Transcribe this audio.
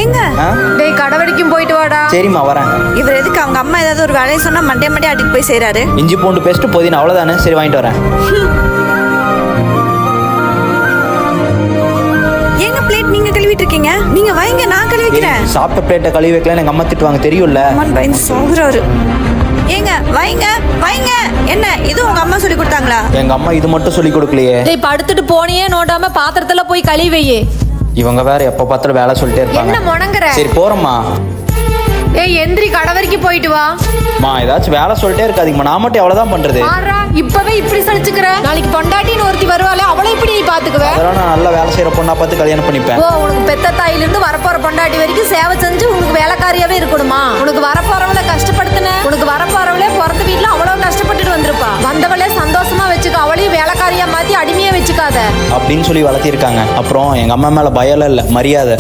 ஏங்க டேய் கடை வரைக்கும் போயிட்டு வாடா. சரிம்மா வரேன். இவர் எதுக்கு அவங்க அம்மா ஏதாவது ஒரு வேலையை சொன்னா மண்டே அடிக்கு போய் செய்றாரு? இஞ்சி பூண்டு பேஸ்ட் புதினா அவ்வளோதானே. சரி வாங்கிட்டு வரேன். ஏங்க பிளேட் நீங்க கழுவிட்டு இருக்கீங்க? நீங்க வைங்க, நான் கழுவி வைக்கிறேன். சாப்பிட்ட பிளேட்டை கழுவி வைக்கலாம் எங்க அம்மா திட்டுவாங்க தெரியும்ல. அம்மன் பயந்து சோகுறாரு. ஏங்க வைங்க வைங்க. என்ன இது உங்க அம்மா சொல்லி கொடுத்தாங்களா? எங்க அம்மா இது மட்டும் சொல்லி கொடுக்கலையே. டேய் படுத்துட்டு போனியே நோண்டாம பாத்திரத்துல போய் கழுவி வையே. இவங்க வேற எப்ப பார்த்தாலும் வேலை சொல்லிட்டே இருப்பாங்க. என்ன முணங்குற? சரி போறோம்மா. ஏய் எந்திரி கடை வரைக்கும் போயிட்டு வா. மா ஏதாச்சும் வேலை சொல்லிட்டே இருக்காதீங்கம்மா. நான் மட்டும் எவ்வளவுதான் பண்றது? பாரா இப்பவே இப்படி சலிச்சுக்கிற. நாளைக்கு பொண்டாட்டின்னு ஒருத்தி வருவாளே அவளை இப்படி நீ பாத்துக்குவ. அதெல்லாம் நான் நல்ல வேலை செய்யற பொண்ணா பார்த்து கல்யாணம் பண்ணிப்பேன். ஓ உனக்கு பெத்த தாயில இருந்து வரப்போற பொண்டாட்டி வரைக்கும் சேவை செஞ்சு உனக்கு வேலைக்காரியாவே இருக்கணுமா? உனக்கு வரப்போறவளை கஷ்டப்படுத்தின. உனக்கு வரப்போறவளே பிறந்த வீட்டுல அவ்வளவு கஷ்டப்பட்டுட்டு வந்திருப்பா. வந்தவளே சந்தோஷமா வச்சுக்க, அவளையும் வேலைக்காரியா மாத்தி அடிமையா வச்சுக்காத அப்படின்னு சொல்லி வளர்த்திருக்காங்க. அப்புறம் எங்க அம்மா மேல பயம் இல்ல, மரியாதை.